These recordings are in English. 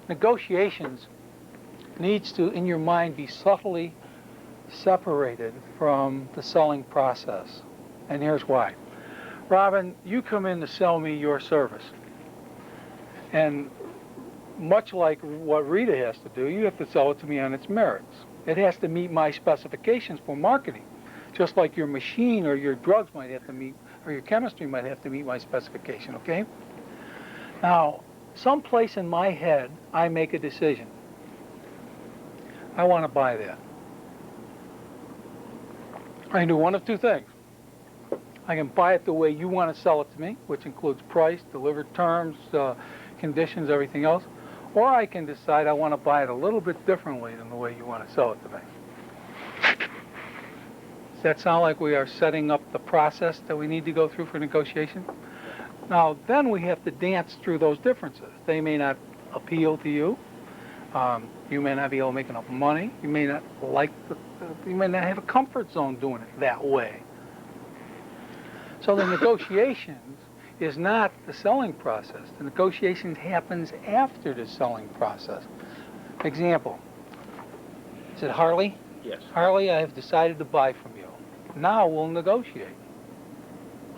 negotiations needs to, in your mind, be subtly separated from the selling process. And here's why. Robin, you come in to sell me your service. And much like what Rita has to do, you have to sell it to me on its merits. It has to meet my specifications for marketing, just like your machine or your drugs might have to meet, or your chemistry might have to meet my specification, okay? Now, someplace in my head, I make a decision. I want to buy that. I can do one of two things. I can buy it the way you want to sell it to me, which includes price, delivered terms, conditions, everything else. Or I can decide I want to buy it a little bit differently than the way you want to sell it to me. Does that sound like we are setting up the process that we need to go through for negotiation? Now, then we have to dance through those differences. They may not appeal to you. You may not be able to make enough money. You may not like you may not have a comfort zone doing it that way. So the negotiations is not the selling process. The negotiation happens after the selling process. Example. Is it Harley? Yes. Harley, I have decided to buy from you. Now we'll negotiate.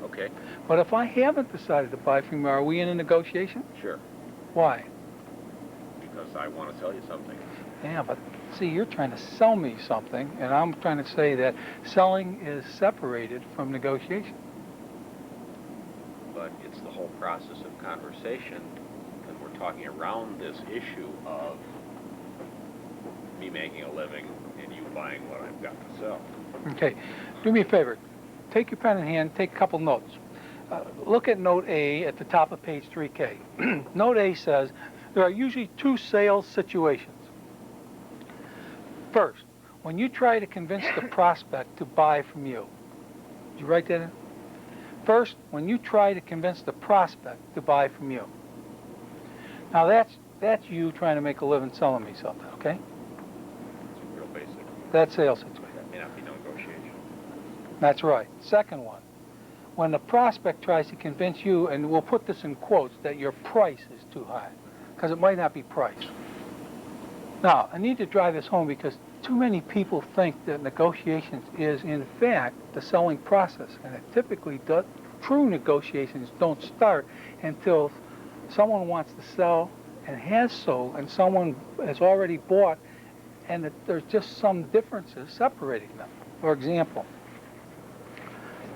Okay. But if I haven't decided to buy from you, are we in a negotiation? Sure. Why? Because I want to sell you something. Yeah, but see, you're trying to sell me something, and I'm trying to say that selling is separated from negotiation. But it's the whole process of conversation, and we're talking around this issue of me making a living and you buying what I've got to sell. Okay, do me a favor. Take your pen in hand, take a couple notes. Look at note A at the top of page 3K. Note A says, there are usually two sales situations. First, when you try to convince the prospect to buy from you. Did you write that in? First, when you try to convince the prospect to buy from you. Now that's you trying to make a living selling me something, okay? It's real basic. That's sales situation. That may not be no negotiation. That's right. Second one, when the prospect tries to convince you, and we'll put this in quotes, that your price is too high, because it might not be price. Now, I need to drive this home because too many people think that negotiations is, in fact, the selling process, and it typically does. True negotiations don't start until someone wants to sell and has sold, and someone has already bought, and that there's just some differences separating them. For example,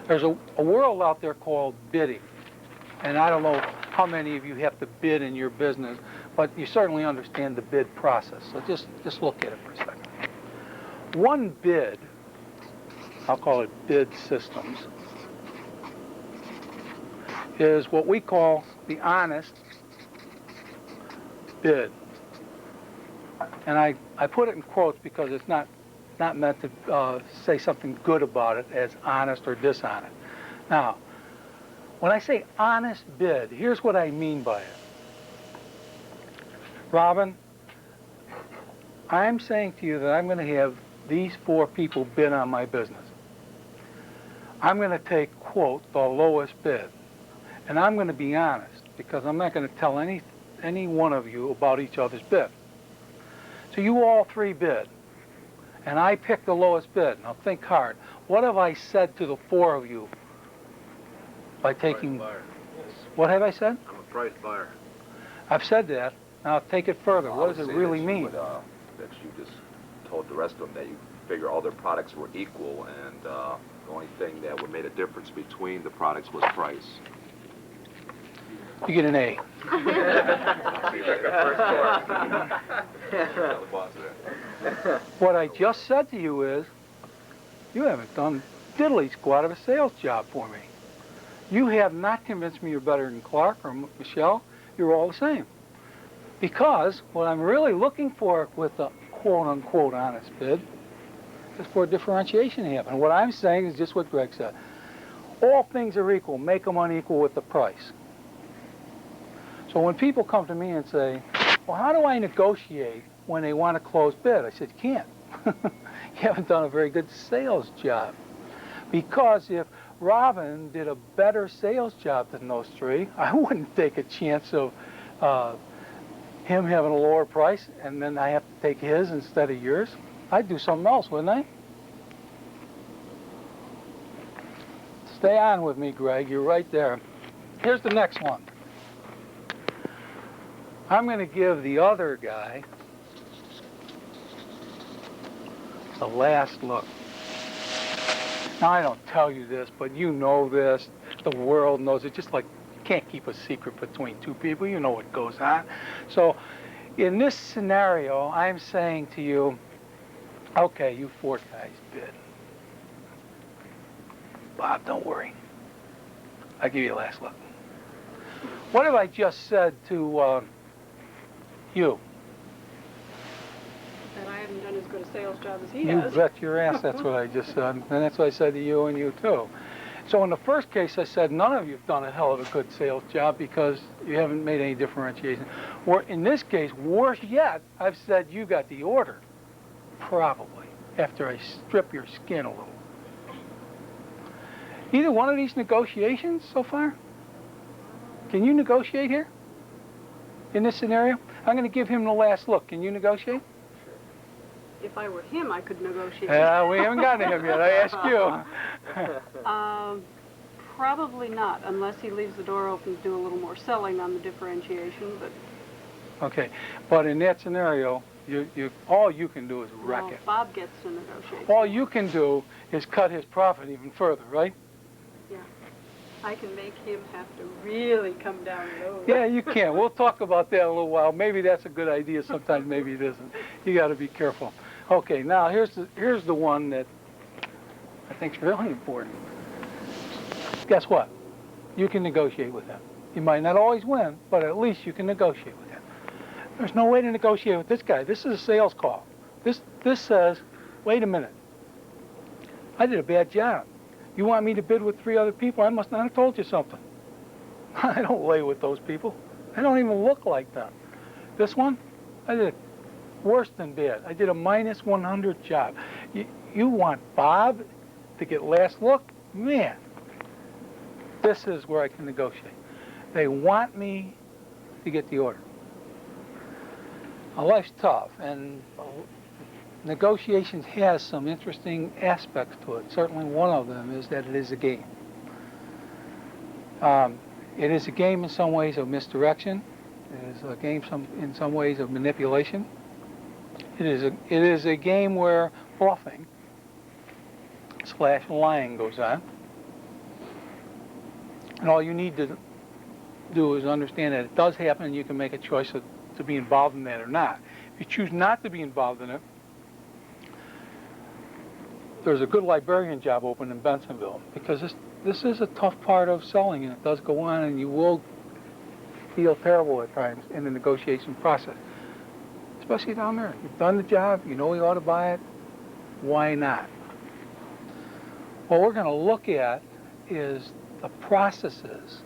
there's a world out there called bidding, and I don't know how many of you have to bid in your business, but you certainly understand the bid process. So just look at it for a second. One bid, I'll call it bid systems, is what we call the honest bid. And I put it in quotes because it's not meant to say something good about it as honest or dishonest. Now, when I say honest bid, here's what I mean by it. Robin, I'm saying to you that I'm going to have these 4 people bid on my business. I'm going to take, quote, the lowest bid. And I'm going to be honest, because I'm not going to tell any one of you about each other's bid. So you all 3 bid, and I picked the lowest bid. Now think hard. What have I said to the 4 of you by taking... Price buyer. What have I said? I'm a price buyer. I've said that. Now take it further. Well, What does it really mean? That you just told the rest of them that you figure all their products were equal, and the only thing that would make a difference between the products was price. You get an A. What I just said to you is, you haven't done diddly squat of a sales job for me. You have not convinced me you're better than Clark or Michelle. You're all the same. Because what I'm really looking for with the quote-unquote honest bid is for differentiation to happen. What I'm saying is just what Greg said. All things are equal. Make them unequal with the price. So when people come to me and say, well, how do I negotiate when they want a closed bid? I said, you can't. You haven't done a very good sales job. Because if Robin did a better sales job than those 3, I wouldn't take a chance of him having a lower price and then I have to take his instead of yours, I'd do something else, wouldn't I? Stay on with me, Greg. You're right there. Here's the next one. I'm going to give the other guy the last look. Now, I don't tell you this, but you know this. The world knows it. Just like you can't keep a secret between two people. You know what goes on. So in this scenario, I'm saying to you, okay, you four guys bid. Bob, don't worry. I'll give you the last look. What have I just said to you? And I haven't done as good a sales job as he You has. bet your ass that's what I just said. And that's what I said to you and you too. So in the first case, I said none of you have done a hell of a good sales job because you haven't made any differentiation. Or in this case, worse yet, I've said you got the order. Probably. After I strip your skin a little. Either one of these negotiations so far? Can you negotiate here? In this scenario? I'm going to give him the last look. Can you negotiate? If I were him, I could negotiate. We haven't gotten to him yet. I asked you. Probably not, unless he leaves the door open to do a little more selling on the differentiation. But Okay, but in that scenario, all you can do is wreck well, it. Bob gets to negotiate. All you can do is cut his profit even further, right? Yeah, I can make him have to really come down low. Yeah, you can. We'll talk about that in a little while. Maybe that's a good idea. Sometimes maybe it isn't. You got to be careful. Okay, now here's the one that I think is really important. Guess what? You can negotiate with him. You might not always win, but at least you can negotiate with him. There's no way to negotiate with this guy. This is a sales call. This says, wait a minute. I did a bad job. You want me to bid with 3 other people? I must not have told you something. I don't lay with those people. I don't even look like them. This one, I did worse than bad. I did a minus 100 job. You want Bob to get last look? Man, this is where I can negotiate. They want me to get the order. Now, life's tough, and negotiations has some interesting aspects to it. Certainly one of them is that it is a game. It is a game in some ways of misdirection. It is a game in some ways of manipulation. It is a game where bluffing / lying goes on. And all you need to do is understand that it does happen and you can make a choice to be involved in that or not. If you choose not to be involved in it, there's a good librarian job open in Bensonville because this is a tough part of selling and it does go on and you will feel terrible at times in the negotiation process. Especially down there. You've done the job, you know you ought to buy it, why not? What we're going to look at is the processes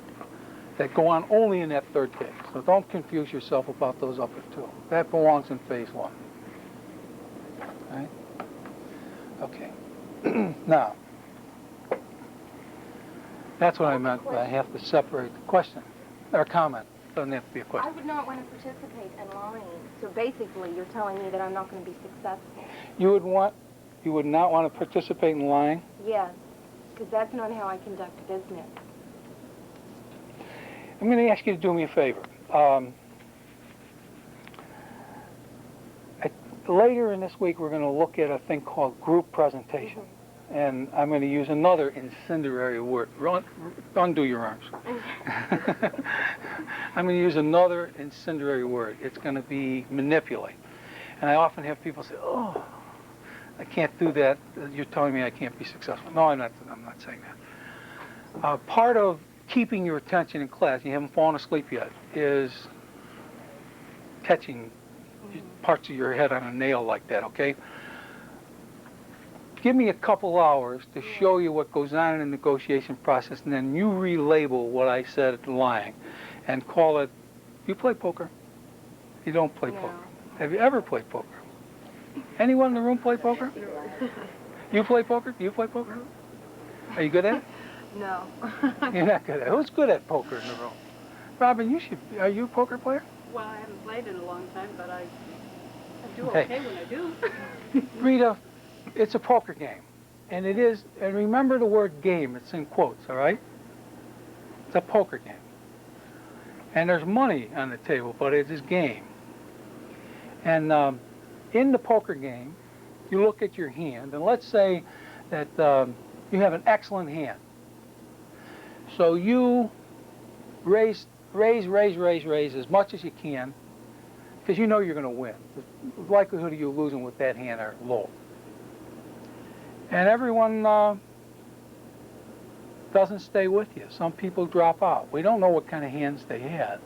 that go on only in that third case. So don't confuse yourself about those upper 2. That belongs in phase 1. Right? Okay. Now, that's what I meant by I have to separate the question or comment. Doesn't have to be a I question. would not want to participate in lying. So basically, you're telling me that I'm not going to be successful. You would not want to participate in lying? Yes, because that's not how I conduct business. I'm going to ask you to do me a favor. Later in this week, we're going to look at a thing called group presentation. And I'm going to use another incendiary word. Undo your arms. I'm going to use another incendiary word. It's going to be manipulate. And I often have people say, oh, I can't do that. You're telling me I can't be successful. No, I'm not saying that. Part of keeping your attention in class, you haven't fallen asleep yet, is catching parts of your head on a nail like that, okay? Give me a couple hours to show you what goes on in the negotiation process, and then you relabel what I said at the lying and call it, you play poker. You don't play No. poker. Have you ever played poker? Anyone in the room play poker? You play poker? Do you play poker? Are you good at it? No. You're not good at it. Who's good at poker in the room? Robin, are you a poker player? Well, I haven't played in a long time, but I do Okay. okay when I do. Rita, it's a poker game. And it is, and remember the word game, it's in quotes, all right? It's a poker game. And there's money on the table, but it is game. And in the poker game, you look at your hand, and let's say that you have an excellent hand. So you raise as much as you can, because you know you're going to win. The likelihood of you losing with that hand are low. And everyone doesn't stay with you. Some people drop out. We don't know what kind of hands they had.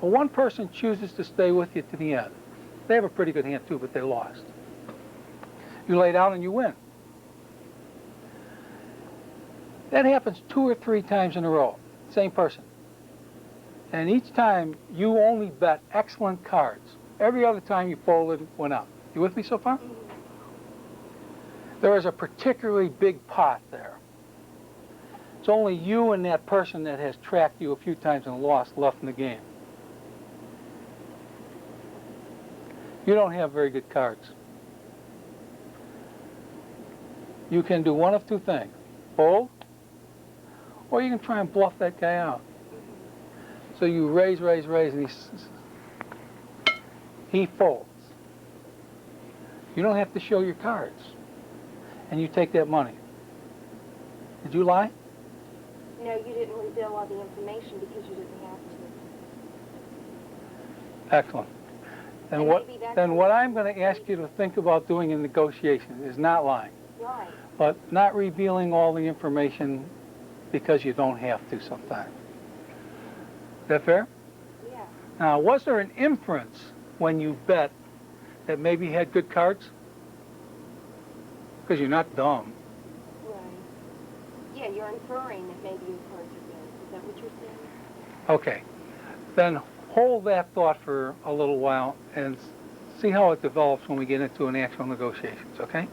But one person chooses to stay with you to the end. They have a pretty good hand too, but they lost. You lay down and you win. That happens 2 or 3 times in a row. Same person. And each time you only bet excellent cards. Every other time you folded, went up. You with me so far? There is a particularly big pot there. It's only you and that person that has tracked you a few times and lost left in the game. You don't have very good cards. You can do one of 2 things. Fold, or you can try and bluff that guy out. So you raise, and he folds. You don't have to show your cards. And you take that money. Did you lie? No, you didn't reveal all the information because you didn't have to. Excellent. And maybe that's Then what I'm going to ask you to think about doing in negotiations is not lying, Right. but not revealing all the information because you don't have to sometimes. Is that fair? Yeah. Now, was there an inference when you bet that maybe he had good cards? Because you're not dumb. Right. Yeah, you're inferring that maybe your cards are good. Is that what you're saying? Okay. Then hold that thought for a little while and see how it develops when we get into an actual negotiations, okay?